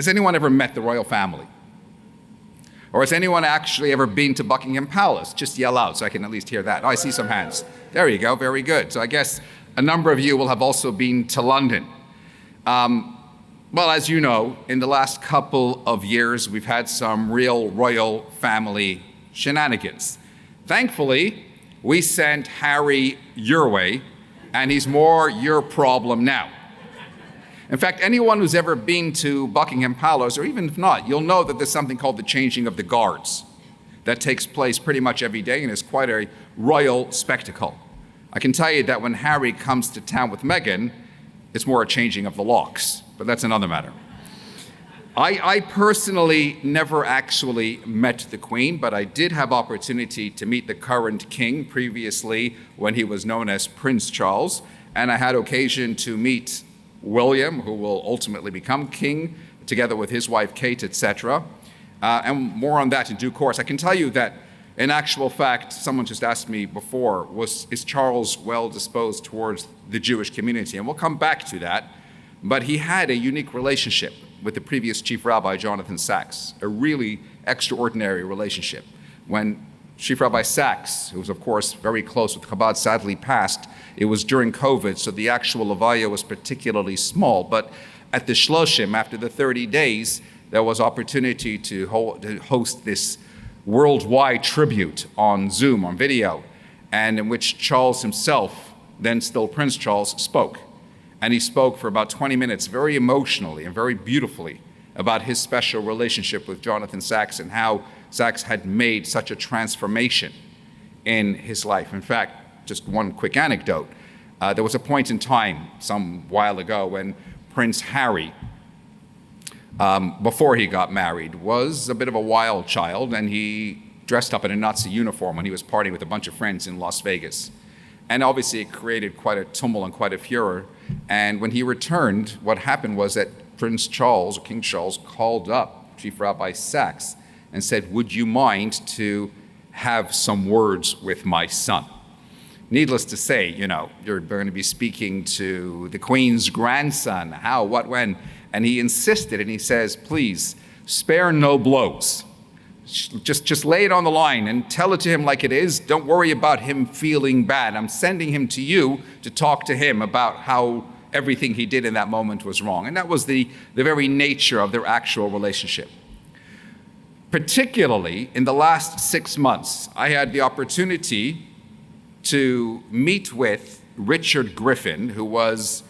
Has anyone ever met the royal family? Or has anyone actually ever been to Buckingham Palace? Just yell out so I can at least hear that. Oh, I see some hands. There you go, very good. So I guess a number of you will have also been to London. Well, as you know, in the last couple of years, we've had some real royal family shenanigans. Thankfully, we sent Harry your way, and he's more your problem now. In fact, anyone who's ever been to Buckingham Palace, or even if not, you'll know that there's something called the changing of the guards that takes place pretty much every day and is quite a royal spectacle. I can tell you that when Harry comes to town with Meghan, it's more a changing of the locks, but that's another matter. I personally never actually met the Queen, but I did have opportunity to meet the current king previously when he was known as Prince Charles, and I had occasion to meet William, who will ultimately become king, together with his wife Kate, etc. And more on that in due course. I can tell you that in actual fact, someone just asked me before, is Charles well disposed towards the Jewish community? And we'll come back to that. But he had a unique relationship with the previous chief rabbi, Jonathan Sacks, a really extraordinary relationship. When Chief Rabbi Sacks, who was of course very close with Chabad, sadly passed, it was during COVID, so the actual levaya was particularly small. But at the Shloshim, after the 30 days, there was opportunity to host this worldwide tribute on Zoom, on video, and in which Charles himself, then still Prince Charles, spoke. And he spoke for about 20 minutes very emotionally and very beautifully about his special relationship with Jonathan Sacks and how Sacks had made such a transformation in his life. In fact, just one quick anecdote. There was a point in time some while ago when Prince Harry, before he got married, was a bit of a wild child, and he dressed up in a Nazi uniform when he was partying with a bunch of friends in Las Vegas. And obviously it created quite a tumult and quite a furor. And when he returned, what happened was that Prince Charles, or King Charles, called up Chief Rabbi Sacks and said, "Would you mind to have some words with my son?" Needless to say, you're going to be speaking to the Queen's grandson, how, what, when. And he insisted, and he says, "Please, spare no blows. Just lay it on the line and tell it to him like it is. Don't worry about him feeling bad. I'm sending him to you to talk to him about how everything he did in that moment was wrong." And that was the very nature of their actual relationship. Particularly in the last 6 months, I had the opportunity to meet with Richard Griffin, who was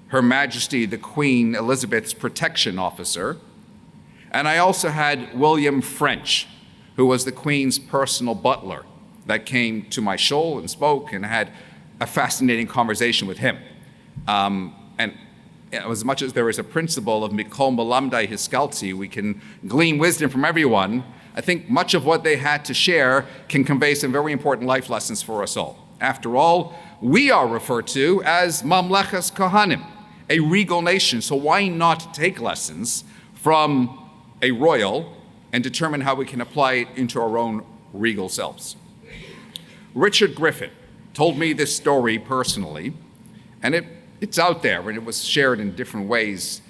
Her Majesty the Queen Elizabeth's protection officer. And I also had William French, who was the Queen's personal butler, that came to my shul and spoke and had a fascinating conversation with him. And as much as there is a principle of Mikol Melamdai Hiskalti, we can glean wisdom from everyone, I think much of what they had to share can convey some very important life lessons for us all. After all, we are referred to as Mamlechas Kohanim, a regal nation, so why not take lessons from a royal and determine how we can apply it into our own regal selves? Richard Griffin told me this story personally, and it's out there, and it was shared in different ways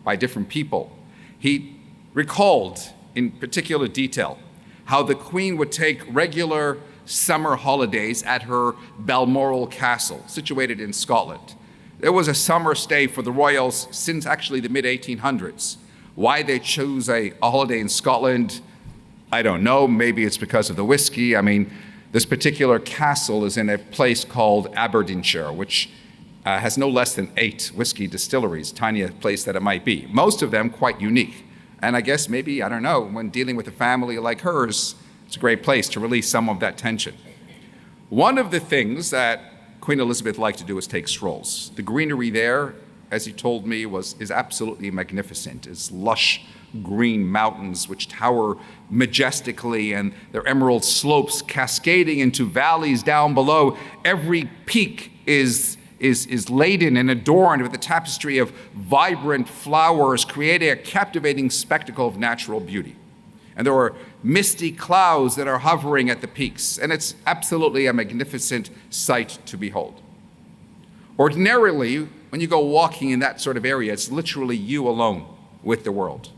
by different people. He recalled in particular detail how the Queen would take regular summer holidays at her Balmoral Castle, situated in Scotland. There was a summer stay for the royals since actually the mid-1800s. Why they chose a holiday in Scotland, I don't know. Maybe it's because of the whiskey. I mean, this particular castle is in a place called Aberdeenshire, which has no less than 8 whiskey distilleries, tiny a place that it might be. Most of them quite unique. And I guess maybe, I don't know, when dealing with a family like hers, it's a great place to release some of that tension. One of the things that Queen Elizabeth liked to do is take strolls. The greenery there, as he told me, is absolutely magnificent. It's lush green mountains which tower majestically, and their emerald slopes cascading into valleys down below. Every peak is laden and adorned with a tapestry of vibrant flowers, creating a captivating spectacle of natural beauty. And there are misty clouds that are hovering at the peaks, and it's absolutely a magnificent sight to behold. Ordinarily, when you go walking in that sort of area, it's literally you alone. with the world.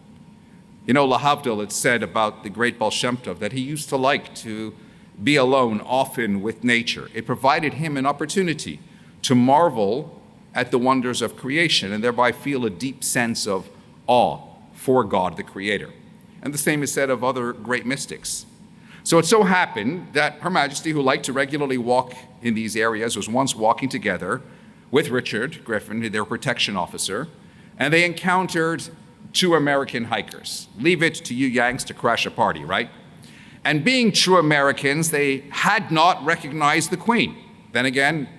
You know, lahavdil, it's said about the great Baal Shem Tov that he used to like to be alone often with nature. It provided him an opportunity to marvel at the wonders of creation and thereby feel a deep sense of awe for God, the Creator. And the same is said of other great mystics. So it so happened that Her Majesty, who liked to regularly walk in these areas, was once walking together with Richard Griffin, their protection officer, and they encountered two American hikers. Leave it to you Yanks to crash a party, right? And being true Americans, they had not recognized the Queen. Then again,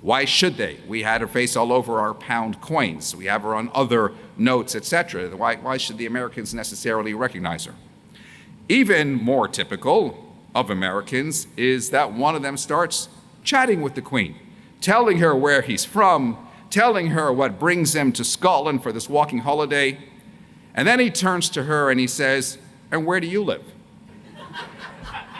why should they? We had her face all over our pound coins. We have her on other notes, etc. Why should the Americans necessarily recognize her? Even more typical of Americans is that one of them starts chatting with the Queen, telling her where he's from, telling her what brings him to Scotland for this walking holiday. And then he turns to her and he says, "And where do you live?"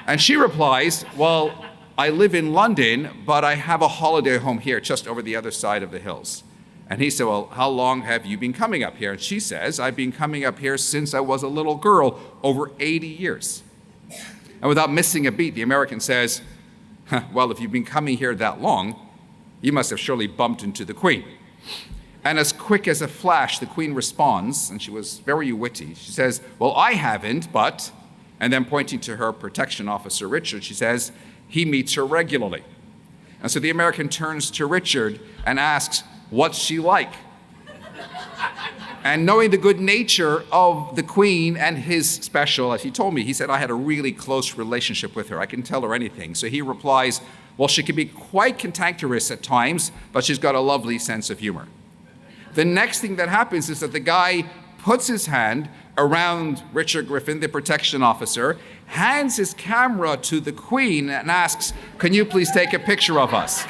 And she replies, "Well, I live in London, but I have a holiday home here just over the other side of the hills." And he said, "Well, how long have you been coming up here?" And she says, "I've been coming up here since I was a little girl, over 80 years. And without missing a beat, the American says, "Well, if you've been coming here that long, you must have surely bumped into the Queen." And as quick as a flash, the Queen responds, and she was very witty. She says, "Well, I haven't, but," and then pointing to her protection officer, Richard, she says, "He meets her regularly." And so the American turns to Richard and asks, "What's she like?" And knowing the good nature of the Queen and his special, as he told me, he said, "I had a really close relationship with her. I can tell her anything." So he replies, "Well, she can be quite cantankerous at times, but she's got a lovely sense of humor." The next thing that happens is that the guy puts his hand around Richard Griffin, the protection officer, hands his camera to the Queen and asks, "Can you please take a picture of us?"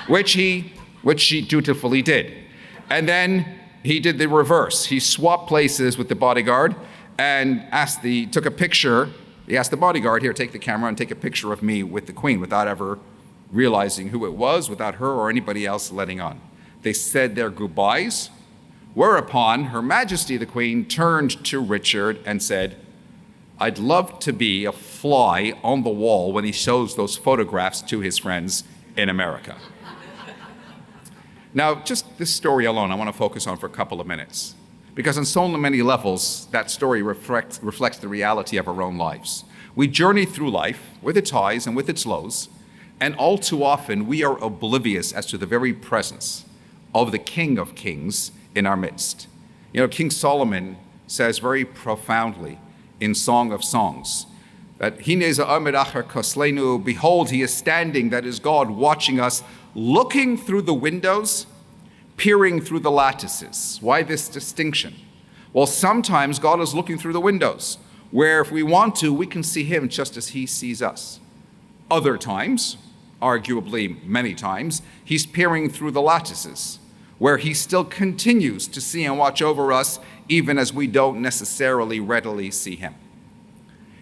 Which she dutifully did. And then he did the reverse. He swapped places with the bodyguard and took a picture. He asked the bodyguard, "Here, take the camera and take a picture of me with the Queen," without ever realizing who it was, without her or anybody else letting on. They said their goodbyes, whereupon Her Majesty the Queen turned to Richard and said, "I'd love to be a fly on the wall when he shows those photographs to his friends in America." Now, just this story alone, I want to focus on for a couple of minutes, because on so many levels, that story reflects the reality of our own lives. We journey through life with its highs and with its lows, and all too often we are oblivious as to the very presence of the King of Kings in our midst. You know, King Solomon says very profoundly in Song of Songs that behold, he is standing, that is God, watching us, looking through the windows, peering through the lattices. Why this distinction? Well, sometimes God is looking through the windows, where if we want to, we can see him just as he sees us. Other times, arguably many times, he's peering through the lattices, where he still continues to see and watch over us, even as we don't necessarily readily see him.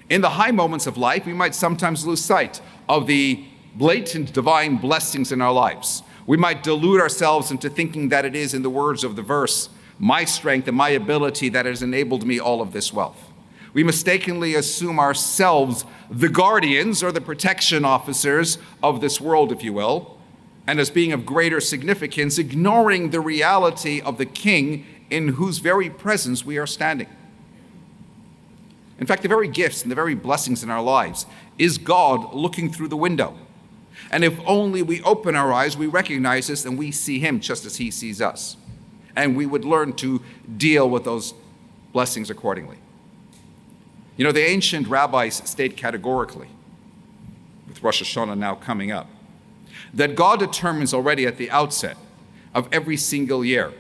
In the high moments of life, we might sometimes lose sight of the blatant divine blessings in our lives. We might delude ourselves into thinking that it is, in the words of the verse, my strength and my ability that has enabled me all of this wealth. We mistakenly assume ourselves the guardians or the protection officers of this world, if you will, and as being of greater significance, ignoring the reality of the King in whose very presence we are standing. In fact, the very gifts and the very blessings in our lives is God looking through the window. And if only we open our eyes, we recognize this and we see him just as he sees us. And we would learn to deal with those blessings accordingly. You know, the ancient rabbis state categorically, with Rosh Hashanah now coming up, that God determines already at the outset of every single year,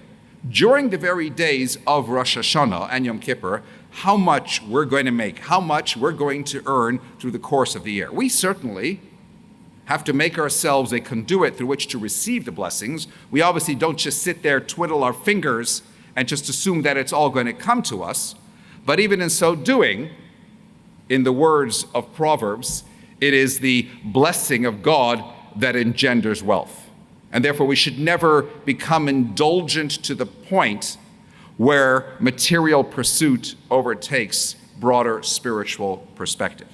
during the very days of Rosh Hashanah and Yom Kippur, how much we're going to make, how much we're going to earn through the course of the year. We certainly have to make ourselves a conduit through which to receive the blessings. We obviously don't just sit there, twiddle our fingers, and just assume that it's all going to come to us. But even in so doing, in the words of Proverbs, it is the blessing of God that engenders wealth. And therefore we should never become indulgent to the point where material pursuit overtakes broader spiritual perspective.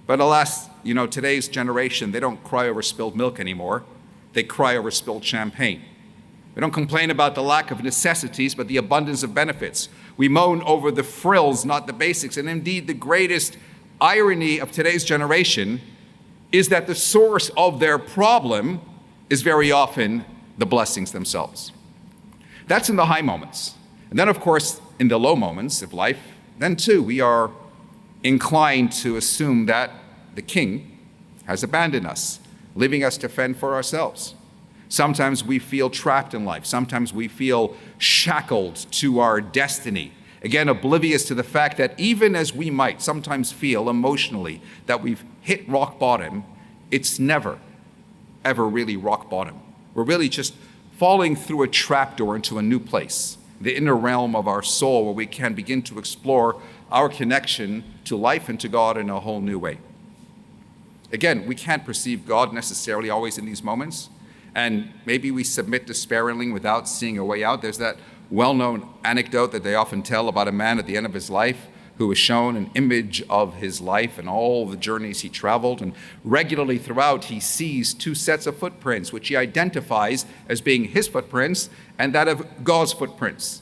But alas, today's generation, they don't cry over spilled milk anymore. They cry over spilled champagne. We don't complain about the lack of necessities, but the abundance of benefits. We moan over the frills, not the basics. And indeed, the greatest irony of today's generation is that the source of their problem is very often the blessings themselves. That's in the high moments. And then, of course, in the low moments of life, then too, we are inclined to assume that the king has abandoned us, leaving us to fend for ourselves. Sometimes we feel trapped in life. Sometimes we feel shackled to our destiny. Again, oblivious to the fact that even as we might sometimes feel emotionally that we've hit rock bottom, it's never, ever really rock bottom. We're really just falling through a trapdoor into a new place, the inner realm of our soul, where we can begin to explore our connection to life and to God in a whole new way. Again, we can't perceive God necessarily always in these moments, and maybe we submit despairingly without seeing a way out. There's that well-known anecdote that they often tell about a man at the end of his life who was shown an image of his life and all the journeys he traveled, and regularly throughout he sees two sets of footprints, which he identifies as being his footprints and that of God's footprints.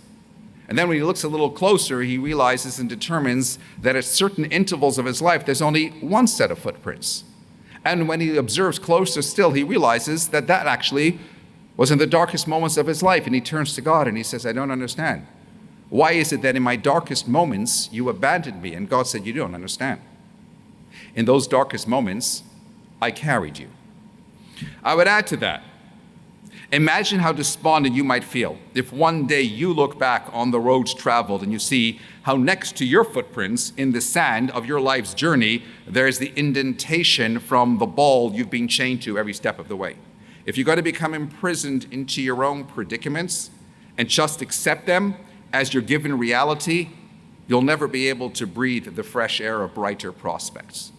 And then when he looks a little closer, he realizes and determines that at certain intervals of his life, there's only one set of footprints. And when he observes closer still, he realizes that that actually was in the darkest moments of his life. And he turns to God and he says, I don't understand. Why is it that in my darkest moments you abandoned me? And God said, you don't understand. In those darkest moments, I carried you. I would add to that, imagine how despondent you might feel if one day you look back on the roads traveled and you see how next to your footprints in the sand of your life's journey, there's the indentation from the ball you've been chained to every step of the way. If you're going to become imprisoned into your own predicaments and just accept them as your given reality, you'll never be able to breathe the fresh air of brighter prospects.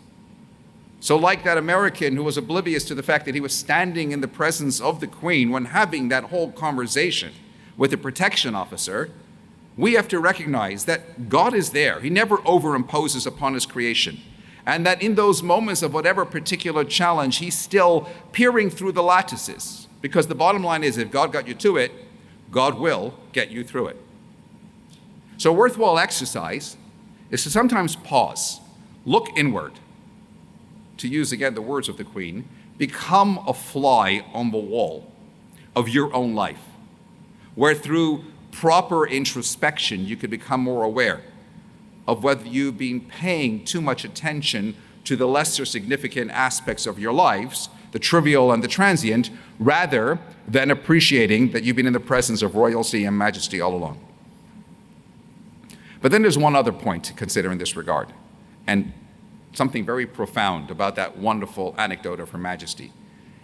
So like that American who was oblivious to the fact that he was standing in the presence of the Queen when having that whole conversation with the protection officer, we have to recognize that God is there. He never overimposes upon his creation. And that in those moments of whatever particular challenge, he's still peering through the lattices. Because the bottom line is, if God got you to it, God will get you through it. So a worthwhile exercise is to sometimes pause, look inward, to use again the words of the Queen, become a fly on the wall of your own life, where through proper introspection you could become more aware of whether you've been paying too much attention to the lesser significant aspects of your lives, the trivial and the transient, rather than appreciating that you've been in the presence of royalty and majesty all along. But then there's one other point to consider in this regard, and something very profound about that wonderful anecdote of Her Majesty.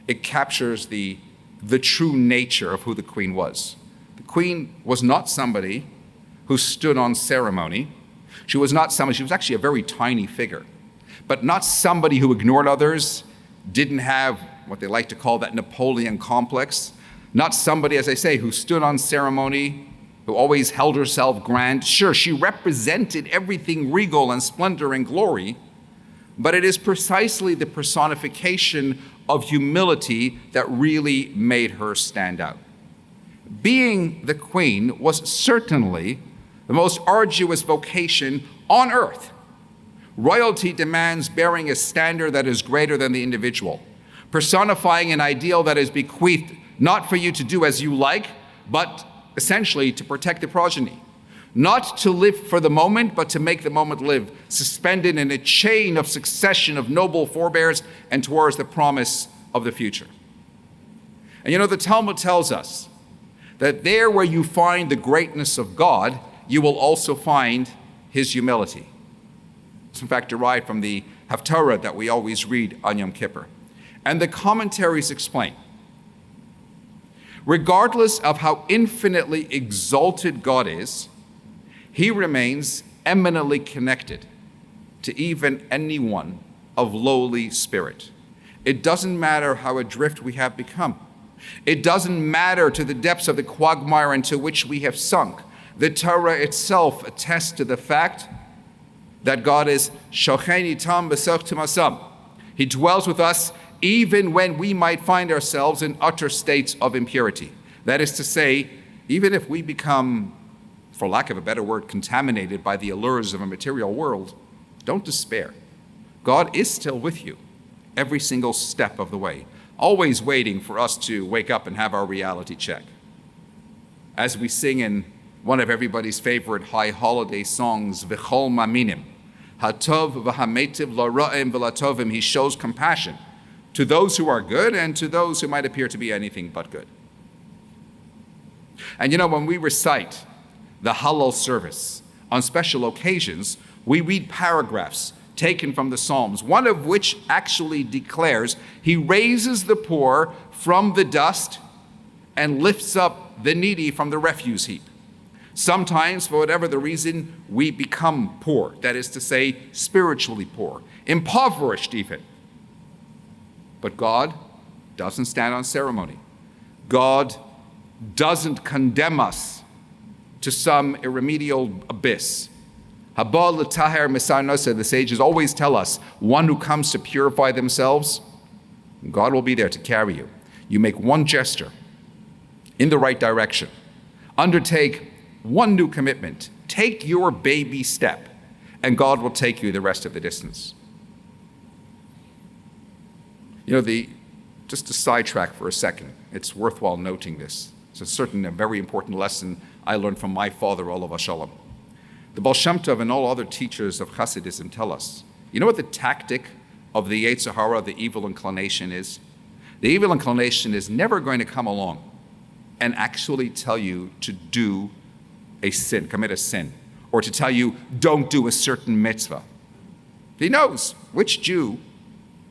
It captures the true nature of who the Queen was. The Queen was not somebody who stood on ceremony. She was actually a very tiny figure, but not somebody who ignored others, didn't have what they like to call that Napoleon complex, not somebody, as I say, who stood on ceremony, who always held herself grand. Sure, she represented everything regal and splendor and glory, but it is precisely the personification of humility that really made her stand out. Being the Queen was certainly the most arduous vocation on earth. Royalty demands bearing a standard that is greater than the individual, personifying an ideal that is bequeathed not for you to do as you like, but essentially to protect the progeny. Not to live for the moment, but to make the moment live, suspended in a chain of succession of noble forebears and towards the promise of the future. And the Talmud tells us that there where you find the greatness of God, you will also find his humility. It's in fact derived from the Haftarah that we always read on Yom Kippur. And the commentaries explain, regardless of how infinitely exalted God is, he remains eminently connected to even anyone of lowly spirit. It doesn't matter how adrift we have become. It doesn't matter to the depths of the quagmire into which we have sunk. The Torah itself attests to the fact that God is shocheni tam b'sochtim asam. He dwells with us even when we might find ourselves in utter states of impurity. That is to say, even if we become, for lack of a better word, contaminated by the allures of a material world, don't despair. God is still with you every single step of the way, always waiting for us to wake up and have our reality check. As we sing in one of everybody's favorite high holiday songs, V'chol Maminim, Hatov v'hametiv l'ra'im v'latovim, he shows compassion to those who are good and to those who might appear to be anything but good. And you know, when we recite the Hallel service on special occasions, we read paragraphs taken from the Psalms, one of which actually declares, he raises the poor from the dust and lifts up the needy from the refuse heap. Sometimes, for whatever the reason, we become poor, that is to say, spiritually poor, impoverished even. But God doesn't stand on ceremony. God doesn't condemn us to some irremediable abyss. Haba l'taher misar nosa, the sages always tell us, one who comes to purify themselves, God will be there to carry you. You make one gesture in the right direction. Undertake one new commitment. Take your baby step, and God will take you the rest of the distance. You know, just to sidetrack for a second, it's worthwhile noting this. It's a very important lesson I learned from my father, Olav Hashalom. The Baal Shem Tov and all other teachers of Hasidism tell us, you know what the tactic of the Yetzer Hara, the evil inclination is? The evil inclination is never going to come along and actually tell you to do a sin, commit a sin, or to tell you don't do a certain mitzvah. He knows which Jew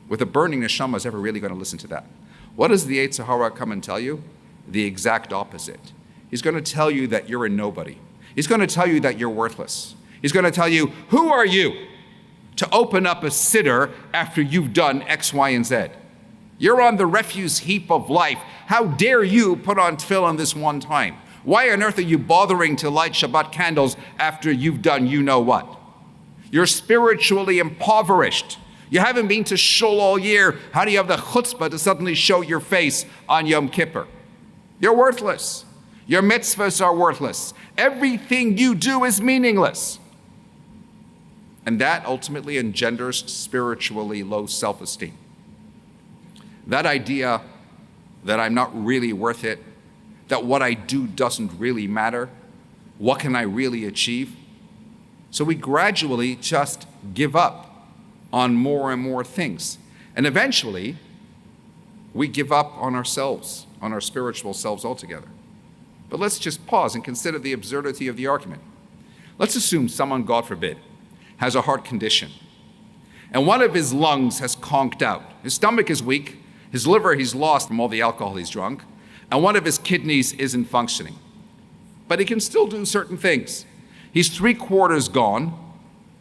with a burning neshama is ever really going to listen to that. What does the Yetzer Hara come and tell you? The exact opposite. He's going to tell you that you're a nobody. He's going to tell you that you're worthless. He's going to tell you, who are you to open up a siddur after you've done X, Y, and Z? You're on the refuse heap of life. How dare you put on tefillin this one time? Why on earth are you bothering to light Shabbat candles after you've done you know what? You're spiritually impoverished. You haven't been to shul all year. How do you have the chutzpah to suddenly show your face on Yom Kippur? You're worthless. Your mitzvahs are worthless. Everything you do is meaningless. And that ultimately engenders spiritually low self-esteem. That idea that I'm not really worth it, that what I do doesn't really matter, what can I really achieve? So we gradually just give up on more and more things. And eventually, we give up on ourselves, on our spiritual selves altogether. But let's just pause and consider the absurdity of the argument. Let's assume someone, God forbid, has a heart condition, and one of his lungs has conked out. His stomach is weak, his liver he's lost from all the alcohol he's drunk, and one of his kidneys isn't functioning. But he can still do certain things. He's 3/4 gone,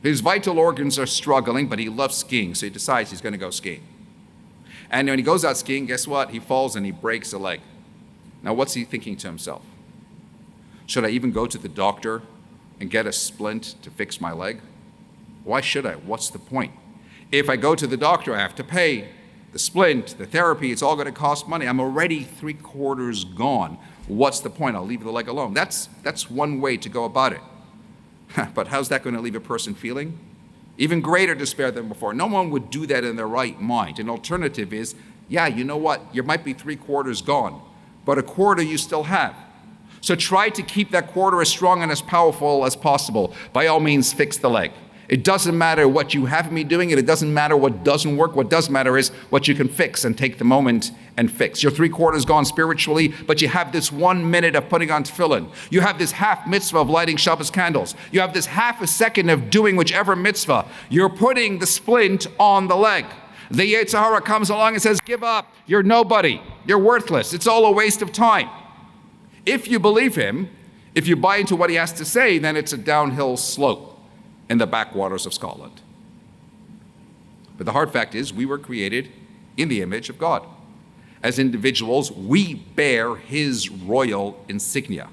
his vital organs are struggling, but he loves skiing, so he decides he's going to go skiing. And when he goes out skiing, guess what? He falls and he breaks a leg. Now, what's he thinking to himself? Should I even go to the doctor and get a splint to fix my leg? Why should I? What's the point? If I go to the doctor, I have to pay the splint, the therapy, it's all going to cost money. I'm already 3/4 gone. What's the point? I'll leave the leg alone. That's one way to go about it. But how's that going to leave a person feeling? Even greater despair than before. No one would do that in their right mind. An alternative is, yeah, you know what? You might be 3/4 gone, but a quarter you still have. So try to keep that quarter as strong and as powerful as possible. By all means, fix the leg. It doesn't matter what you have me doing it. It doesn't matter what doesn't work. What does matter is what you can fix and take the moment and fix. You're 3/4 gone spiritually, but you have this 1 minute of putting on tefillin. You have this half mitzvah of lighting Shabbos candles. You have this half a second of doing whichever mitzvah. You're putting the splint on the leg. The Yetzer Hara comes along and says, give up. You're nobody. You're worthless. It's all a waste of time. If you believe him, if you buy into what he has to say, then it's a downhill slope in the backwaters of Scotland. But the hard fact is, we were created in the image of God. As individuals, we bear his royal insignia.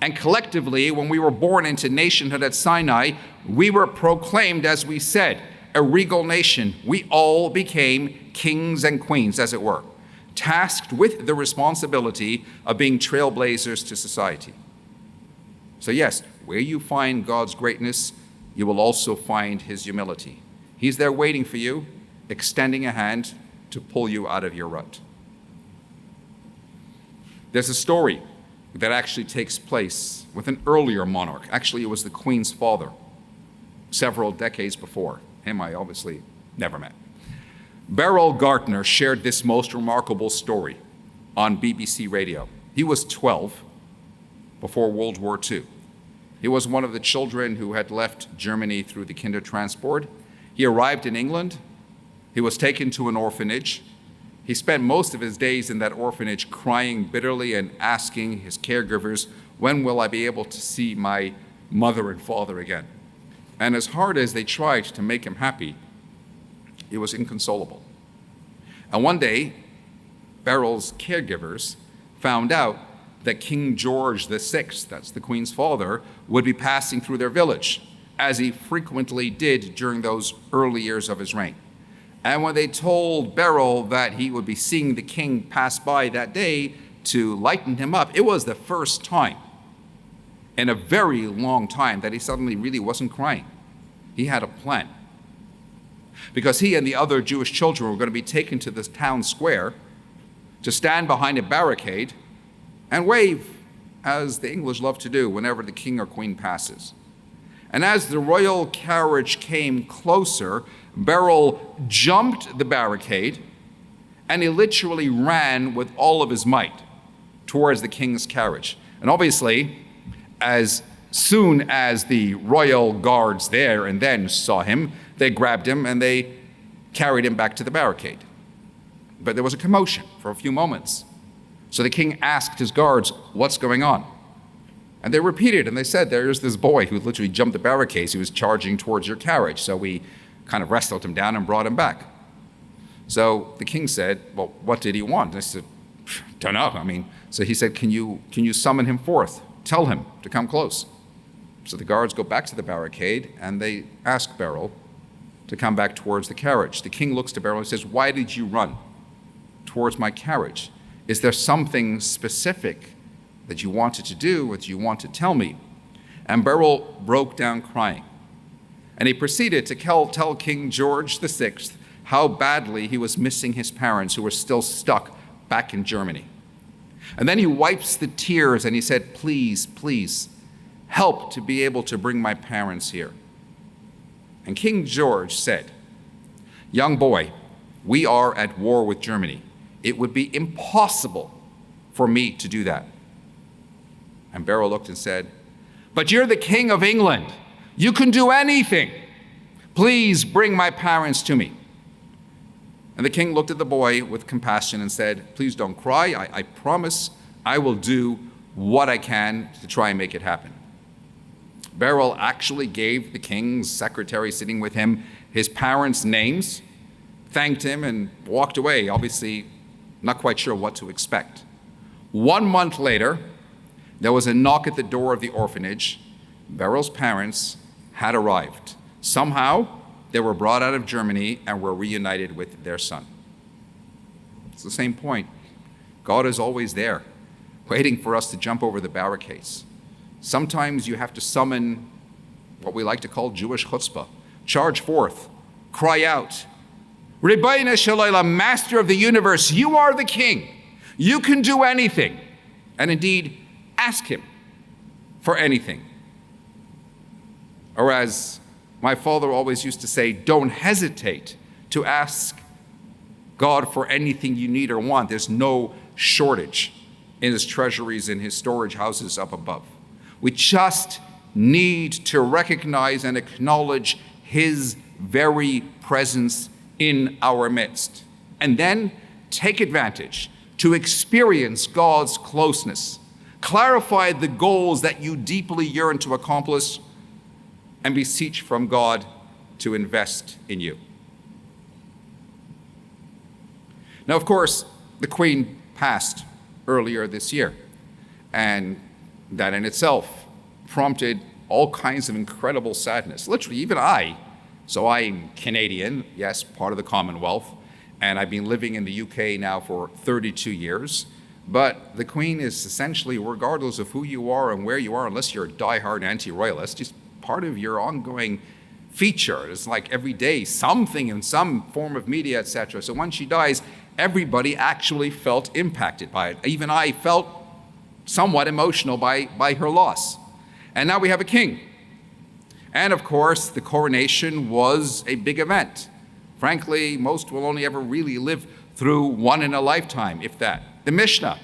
And collectively, when we were born into nationhood at Sinai, we were proclaimed, as we said, a regal nation. We all became kings and queens, as it were, tasked with the responsibility of being trailblazers to society. So yes, where you find God's greatness, you will also find his humility. He's there waiting for you, extending a hand to pull you out of your rut. There's a story that actually takes place with an earlier monarch. Actually, it was the Queen's father, several decades before. Him I obviously never met. Beryl Gardner shared this most remarkable story on BBC Radio. He was 12 before World War II. He was one of the children who had left Germany through the Kindertransport. He arrived in England. He was taken to an orphanage. He spent most of his days in that orphanage crying bitterly and asking his caregivers, when will I be able to see my mother and father again? And as hard as they tried to make him happy, it was inconsolable. And one day, Beryl's caregivers found out that King George VI, that's the Queen's father, would be passing through their village, as he frequently did during those early years of his reign. And when they told Beryl that he would be seeing the king pass by that day to lighten him up, it was the first time in a very long time that he suddenly really wasn't crying. He had a plan. Because he and the other Jewish children were going to be taken to the town square to stand behind a barricade and wave, as the English love to do whenever the king or queen passes. And as the royal carriage came closer, Beryl jumped the barricade and he literally ran with all of his might towards the king's carriage. And obviously, as soon as the royal guards there and then saw him, they grabbed him and they carried him back to the barricade. But there was a commotion for a few moments. So the king asked his guards, what's going on? And they repeated, and they said, there's this boy who literally jumped the barricades. He was charging towards your carriage. So we kind of wrestled him down and brought him back. So the king said, well, what did he want? And I said, don't know. So he said, can you summon him forth? Tell him to come close. So the guards go back to the barricade and they ask Beryl to come back towards the carriage. The king looks to Beryl and says, why did you run towards my carriage? Is there something specific that you wanted to do, or that you want to tell me? And Beryl broke down crying. And he proceeded to tell King George VI how badly he was missing his parents who were still stuck back in Germany. And then he wipes the tears and he said, please, please, help to be able to bring my parents here. And King George said, young boy, we are at war with Germany. It would be impossible for me to do that. And Beryl looked and said, but you're the King of England. You can do anything. Please bring my parents to me. And the king looked at the boy with compassion and said, please don't cry. I promise I will do what I can to try and make it happen. Beryl actually gave the king's secretary sitting with him his parents' names, thanked him, and walked away, obviously not quite sure what to expect. 1 month later, there was a knock at the door of the orphanage. Beryl's parents had arrived. Somehow, they were brought out of Germany and were reunited with their son. It's the same point. God is always there, waiting for us to jump over the barricades. Sometimes you have to summon what we like to call Jewish chutzpah. Charge forth, cry out, Rebbeinu Shalom, Master of the universe, you are the King. You can do anything. And indeed, ask him for anything. Or as my father always used to say, don't hesitate to ask God for anything you need or want. There's no shortage in his treasuries and his storage houses up above. We just need to recognize and acknowledge his very presence in our midst. And then take advantage to experience God's closeness. Clarify the goals that you deeply yearn to accomplish and beseech from God to invest in you. Now, of course, the Queen passed earlier this year, and that in itself prompted all kinds of incredible sadness. Literally, even so I'm Canadian, yes, part of the Commonwealth, and I've been living in the UK now for 32 years. But the Queen is essentially, regardless of who you are and where you are, unless you're a diehard anti-royalist, just part of your ongoing feature. It's like every day, something in some form of media, etc. So when she dies, everybody actually felt impacted by it. Even I felt somewhat emotional by her loss. And now we have a king. And of course, the coronation was a big event. Frankly, most will only ever really live through one in a lifetime, if that. The Mishnah,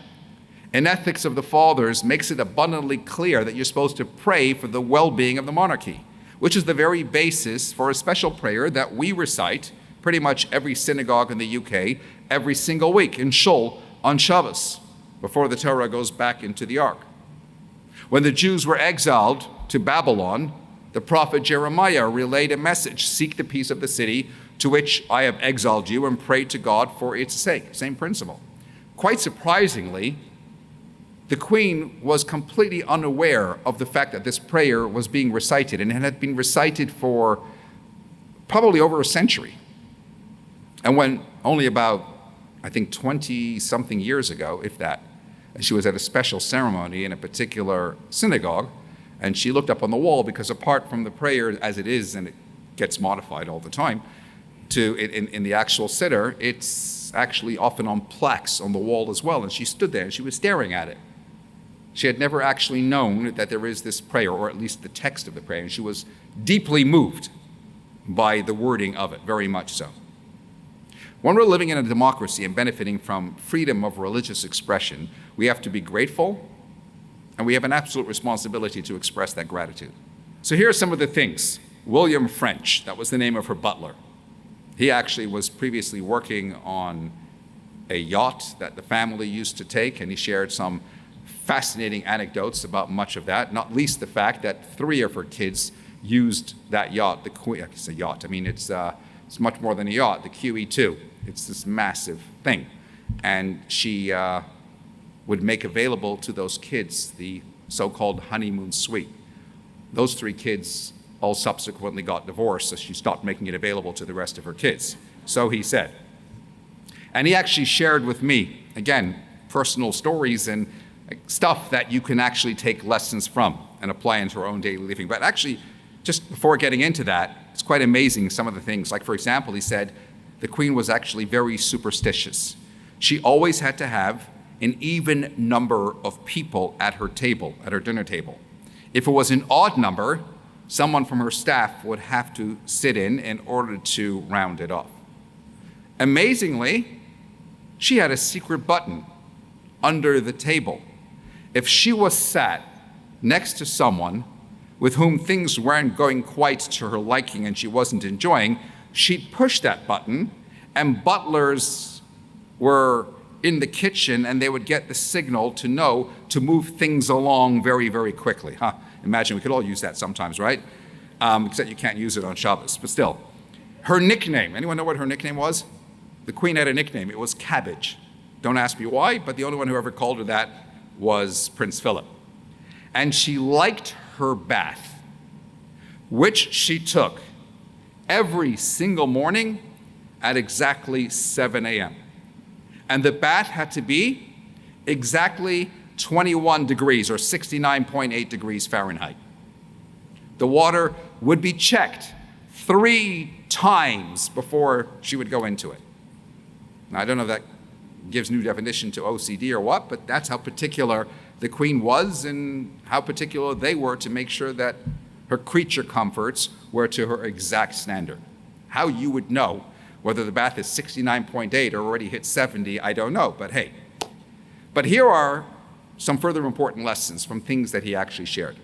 in Ethics of the Fathers, makes it abundantly clear that you're supposed to pray for the well-being of the monarchy, which is the very basis for a special prayer that we recite pretty much every synagogue in the UK every single week in Shul on Shabbos, before the Torah goes back into the Ark. When the Jews were exiled to Babylon, the prophet Jeremiah relayed a message: seek the peace of the city to which I have exiled you, and pray to God for its sake. Same principle. Quite surprisingly, the Queen was completely unaware of the fact that this prayer was being recited, and it had been recited for probably over a century. And when only about, I think, 20-something years ago, if that, she was at a special ceremony in a particular synagogue, and she looked up on the wall, because apart from the prayer as it is, and it gets modified all the time, in the actual siddur, it's actually often on plaques on the wall as well. And she stood there and she was staring at it. She had never actually known that there is this prayer, or at least the text of the prayer, and she was deeply moved by the wording of it, very much so. When we're living in a democracy and benefiting from freedom of religious expression, we have to be grateful, and we have an absolute responsibility to express that gratitude. So here are some of the things. William French, that was the name of her butler. He actually was previously working on a yacht that the family used to take, and he shared some fascinating anecdotes about much of that, not least the fact that 3 of her kids used that yacht. It's a yacht. I mean, it's much more than a yacht, the QE2. It's this massive thing. And she would make available to those kids the so-called honeymoon suite. Those 3 kids all subsequently got divorced, so she stopped making it available to the rest of her kids. So he said. And he actually shared with me, again, personal stories and stuff that you can actually take lessons from and apply into our own daily living. But actually, just before getting into that, it's quite amazing some of the things. Like, for example, he said the Queen was actually very superstitious. She always had to have an even number of people at her table, at her dinner table. If it was an odd number, someone from her staff would have to sit in order to round it off. Amazingly, she had a secret button under the table. If she was sat next to someone with whom things weren't going quite to her liking and she wasn't enjoying, she'd push that button, and butlers were in the kitchen and they would get the signal to know to move things along very, very quickly. Imagine we could all use that sometimes, right? Except you can't use it on Shabbos, but still. Her nickname, anyone know what her nickname was? The Queen had a nickname. It was Cabbage. Don't ask me why, but the only one who ever called her that was Prince Philip. And she liked her bath, which she took every single morning at exactly 7 a.m. And the bath had to be exactly 21 degrees or 69.8 degrees Fahrenheit. The water would be checked 3 times before she would go into it. Now, I don't know if that gives new definition to OCD or what, but that's how particular the Queen was and how particular they were to make sure that her creature comforts were to her exact standard. How you would know whether the bath is 69.8 or already hit 70, I don't know, but hey. But here are some further important lessons from things that he actually shared.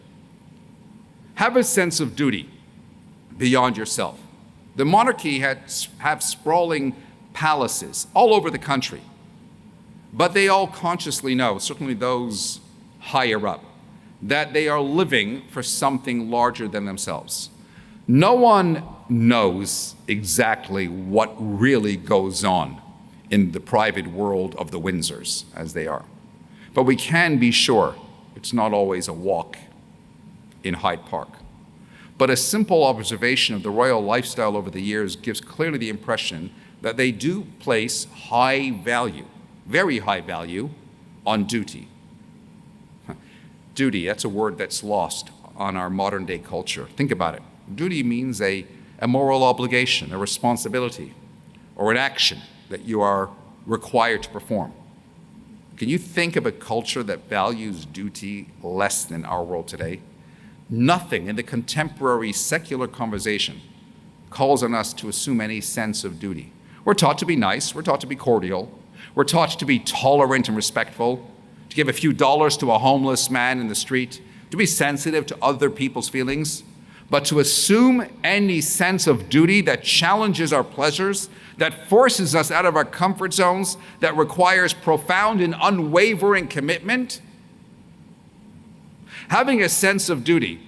Have a sense of duty beyond yourself. The monarchy have sprawling palaces all over the country, but they all consciously know, certainly those higher up, that they are living for something larger than themselves. No one knows exactly what really goes on in the private world of the Windsors, as they are. But we can be sure It's not always a walk in Hyde Park. But a simple observation of the royal lifestyle over the years gives clearly the impression that they do place high value, very high value, on duty. Duty, that's a word that's lost on our modern day culture. Think about it. Duty means a moral obligation, a responsibility, or an action that you are required to perform. Can you think of a culture that values duty less than our world today? Nothing in the contemporary secular conversation calls on us to assume any sense of duty. We're taught to be nice, we're taught to be cordial, we're taught to be tolerant and respectful, to give a few dollars to a homeless man in the street, to be sensitive to other people's feelings, but to assume any sense of duty that challenges our pleasures, that forces us out of our comfort zones, that requires profound and unwavering commitment. Having a sense of duty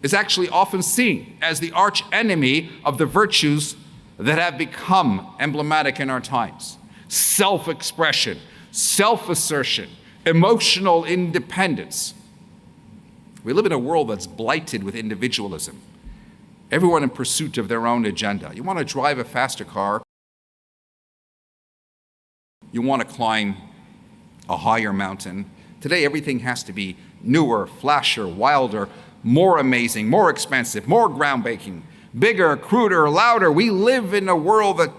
is actually often seen as the arch enemy of the virtues that have become emblematic in our times. Self-expression, self-assertion, emotional independence. We live in a world that's blighted with individualism. Everyone in pursuit of their own agenda. You want to drive a faster car. You want to climb a higher mountain. Today, everything has to be newer, flashier, wilder, more amazing, more expensive, more groundbreaking, bigger, cruder, louder. We live in a world that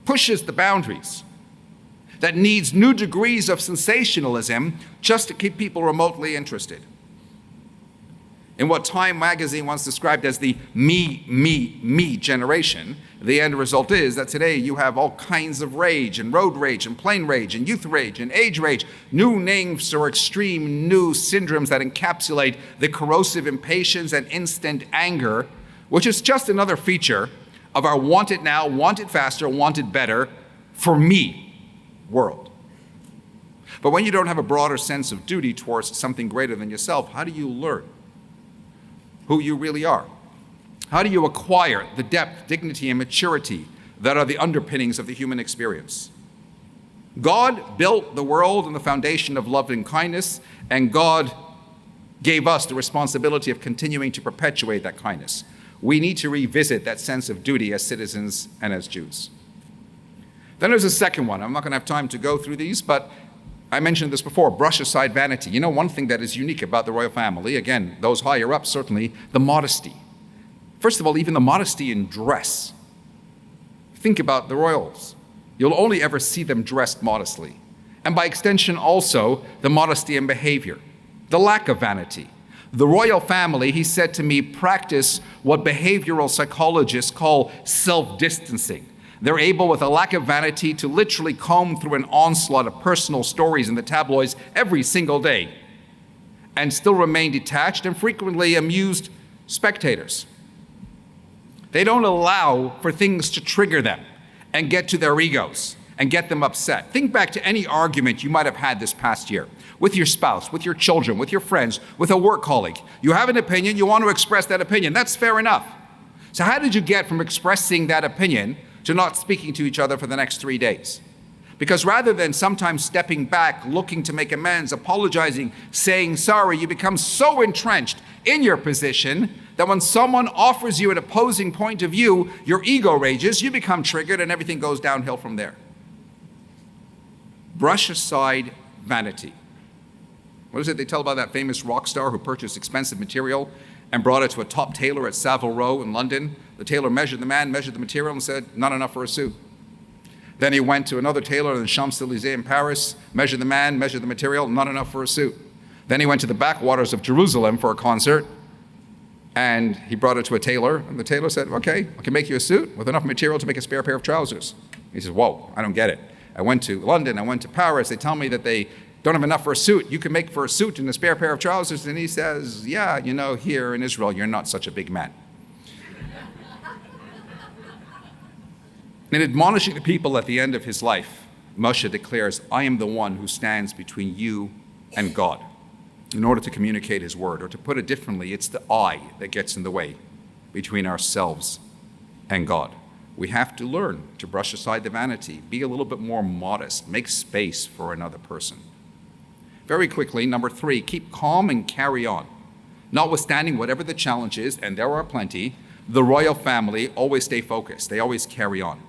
pushes the boundaries, that needs new degrees of sensationalism just to keep people remotely interested. In what Time magazine once described as the me generation, the end result is that today you have all kinds of rage and road rage and plane rage and youth rage and age rage, new names for extreme new syndromes that encapsulate the corrosive impatience and instant anger, which is just another feature of our want it now, want it faster, want it better, for me world. But when you don't have a broader sense of duty towards something greater than yourself, how do you learn who you really are? How do you acquire the depth, dignity, and maturity that are the underpinnings of the human experience? God built the world on the foundation of love and kindness, and God gave us the responsibility of continuing to perpetuate that kindness. We need to revisit that sense of duty as citizens and as Jews. Then there's a second one. I'm not going to have time to go through these, but I mentioned this before, brush aside vanity. You know, one thing that is unique about the royal family, again, those higher up certainly, the modesty. First of all, even the modesty in dress. Think about the royals. You'll only ever see them dressed modestly. And by extension also, the modesty in behavior, the lack of vanity. The royal family, he said to me, practice what behavioral psychologists call self-distancing. They're able, with a lack of vanity, to literally comb through an onslaught of personal stories in the tabloids every single day and still remain detached and frequently amused spectators. They don't allow for things to trigger them and get to their egos and get them upset. Think back to any argument you might have had this past year with your spouse, with your children, with your friends, with a work colleague. You have an opinion, you want to express that opinion. That's fair enough. So how did you get from expressing that opinion to not speaking to each other for the next 3 days? Because rather than sometimes stepping back, looking to make amends, apologizing, saying sorry, you become so entrenched in your position that when someone offers you an opposing point of view, your ego rages, you become triggered, and everything goes downhill from there. Brush aside vanity. What is it they tell about that famous rock star who purchased expensive material and brought it to a top tailor at Savile Row in London? The tailor measured the man, measured the material, and said, not enough for a suit. Then he went to another tailor in the Champs-Élysées in Paris, measured the man, measured the material, not enough for a suit. Then he went to the backwaters of Jerusalem for a concert, and he brought it to a tailor, and the tailor said, okay, I can make you a suit with enough material to make a spare pair of trousers. He says, whoa, I don't get it. I went to London, I went to Paris, they tell me that they don't have enough for a suit. You can make for a suit and a spare pair of trousers. And he says, yeah, you know, here in Israel, you're not such a big man. In admonishing the people at the end of his life, Moshe declares, I am the one who stands between you and God in order to communicate his word. Or to put it differently, it's the I that gets in the way between ourselves and God. We have to learn to brush aside the vanity, be a little bit more modest, make space for another person. Very quickly, number 3, keep calm and carry on. Notwithstanding whatever the challenge is, and there are plenty, the royal family always stay focused. They always carry on.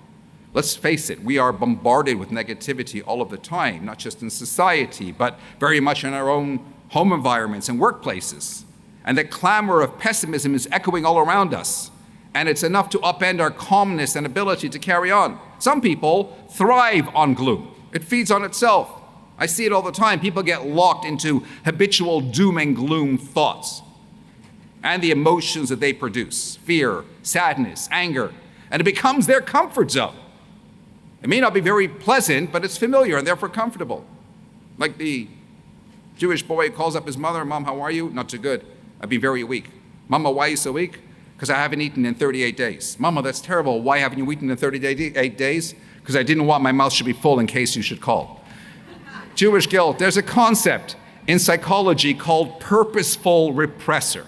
Let's face it, we are bombarded with negativity all of the time, not just in society, but very much in our own home environments and workplaces. And the clamor of pessimism is echoing all around us. And it's enough to upend our calmness and ability to carry on. Some people thrive on gloom. It feeds on itself. I see it all the time. People get locked into habitual doom and gloom thoughts and the emotions that they produce, fear, sadness, anger, and it becomes their comfort zone. It may not be very pleasant, but it's familiar and therefore comfortable. Like the Jewish boy who calls up his mother, "Mom, how are you?" "Not too good. I've been very weak." "Mama, why are you so weak?" "Because I haven't eaten in 38 days. "Mama, that's terrible. Why haven't you eaten in 38 days? "Because I didn't want my mouth should be full in case you should call." Jewish guilt. There's a concept in psychology called purposeful repressor,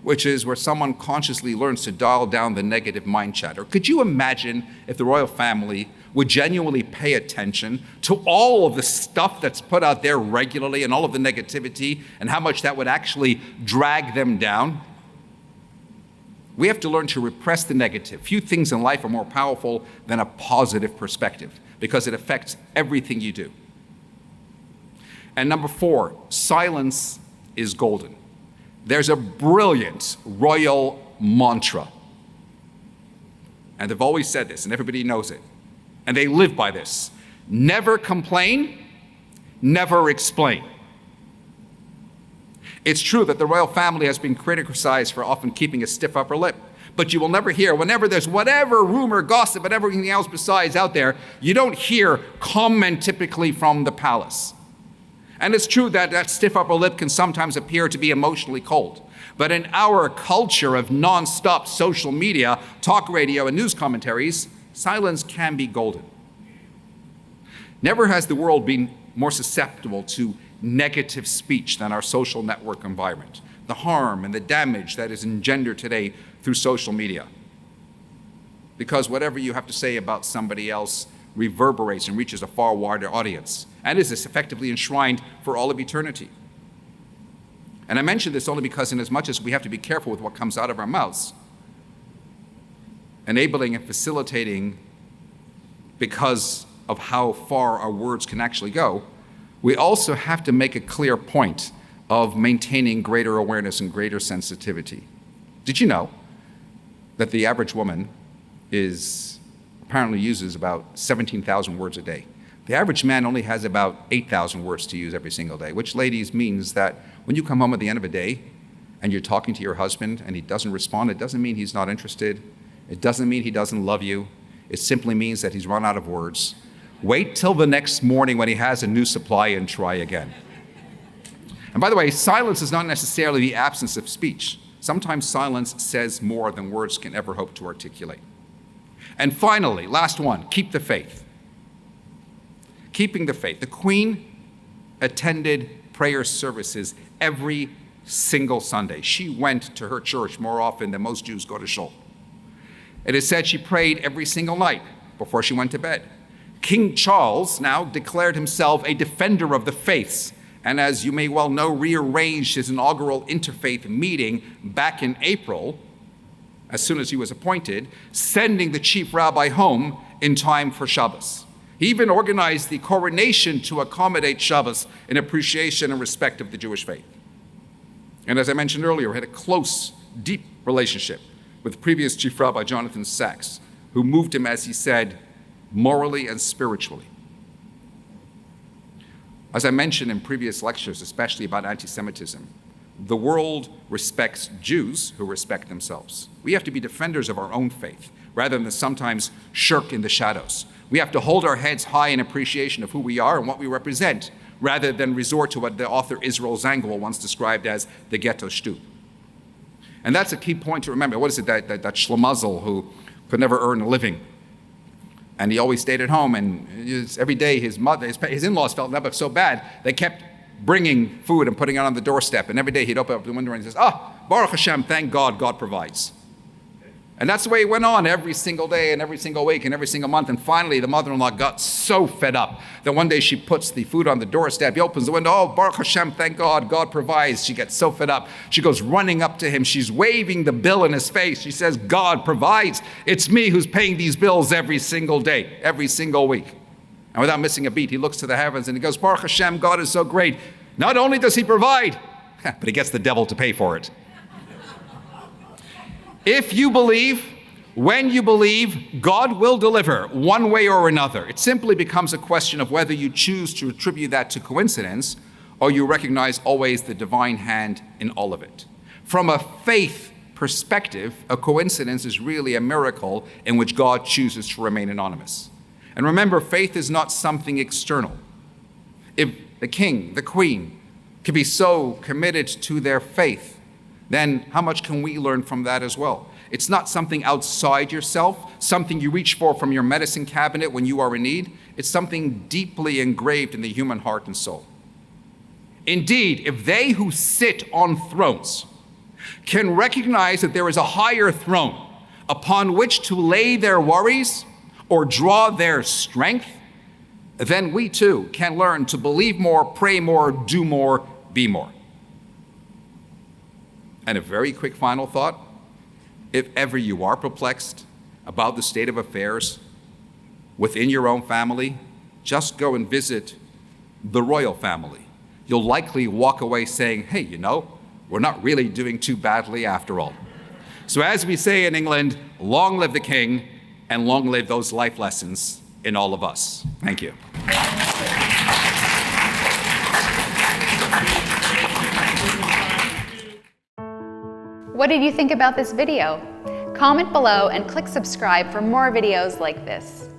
which is where someone consciously learns to dial down the negative mind chatter. Could you imagine if the royal family would genuinely pay attention to all of the stuff that's put out there regularly and all of the negativity and how much that would actually drag them down? We have to learn to repress the negative. Few things in life are more powerful than a positive perspective because it affects everything you do. And number 4, silence is golden. There's a brilliant royal mantra. And they've always said this, and everybody knows it. And they live by this. Never complain, never explain. It's true that the royal family has been criticized for often keeping a stiff upper lip. But you will never hear, whenever there's whatever rumor, gossip, and everything else besides out there, you don't hear comment typically from the palace. And it's true that that stiff upper lip can sometimes appear to be emotionally cold. But in our culture of nonstop social media, talk radio, and news commentaries, silence can be golden. Never has the world been more susceptible to negative speech than our social network environment, the harm and the damage that is engendered today through social media. Because whatever you have to say about somebody else reverberates and reaches a far wider audience and is effectively enshrined for all of eternity. And I mention this only because in as much as we have to be careful with what comes out of our mouths, enabling and facilitating because of how far our words can actually go, we also have to make a clear point of maintaining greater awareness and greater sensitivity. Did you know that the average woman apparently uses about 17,000 words a day? The average man only has about 8,000 words to use every single day, which, ladies, means that when you come home at the end of a day and you're talking to your husband and he doesn't respond, it doesn't mean he's not interested. It doesn't mean he doesn't love you. It simply means that he's run out of words. Wait till the next morning when he has a new supply and try again. And by the way, silence is not necessarily the absence of speech. Sometimes silence says more than words can ever hope to articulate. And finally, last one, keep the faith. Keeping the faith. The Queen attended prayer services every single Sunday. She went to her church more often than most Jews go to shul. It is said she prayed every single night before she went to bed. King Charles now declared himself a defender of the faiths, and as you may well know, rearranged his inaugural interfaith meeting back in April, as soon as he was appointed, sending the chief rabbi home in time for Shabbos. He even organized the coronation to accommodate Shabbos in appreciation and respect of the Jewish faith. And as I mentioned earlier, had a close, deep relationship with previous Chief Rabbi Jonathan Sachs, who moved him, as he said, morally and spiritually. As I mentioned in previous lectures, especially about anti-Semitism, the world respects Jews who respect themselves. We have to be defenders of our own faith, rather than sometimes shirk in the shadows. We have to hold our heads high in appreciation of who we are and what we represent, rather than resort to what the author Israel Zangwill once described as the ghetto shtu. And that's a key point to remember. What is it, that schlemazel who could never earn a living? And he always stayed at home, and every day his in-laws felt that so bad, they kept bringing food and putting it on the doorstep, and every day he'd open up the window and he says, Baruch Hashem, thank God, God provides. And that's the way it went on every single day and every single week and every single month. And finally, the mother-in-law got so fed up that one day she puts the food on the doorstep. He opens the window. Oh, Baruch Hashem, thank God, God provides. She gets so fed up. She goes running up to him. She's waving the bill in his face. She says, God provides. It's me who's paying these bills every single day, every single week. And without missing a beat, he looks to the heavens and he goes, Baruch Hashem, God is so great. Not only does he provide, but he gets the devil to pay for it. If you believe, when you believe, God will deliver one way or another. It simply becomes a question of whether you choose to attribute that to coincidence or you recognize always the divine hand in all of it. From a faith perspective, a coincidence is really a miracle in which God chooses to remain anonymous. And remember, faith is not something external. If the king, the queen, can be so committed to their faith, then how much can we learn from that as well? It's not something outside yourself, something you reach for from your medicine cabinet when you are in need. It's something deeply engraved in the human heart and soul. Indeed, if they who sit on thrones can recognize that there is a higher throne upon which to lay their worries or draw their strength, then we too can learn to believe more, pray more, do more, be more. And a very quick final thought. If ever you are perplexed about the state of affairs within your own family, just go and visit the royal family. You'll likely walk away saying, hey, you know, we're not really doing too badly after all. So as we say in England, long live the king and long live those life lessons in all of us. Thank you. What did you think about this video? Comment below and click subscribe for more videos like this.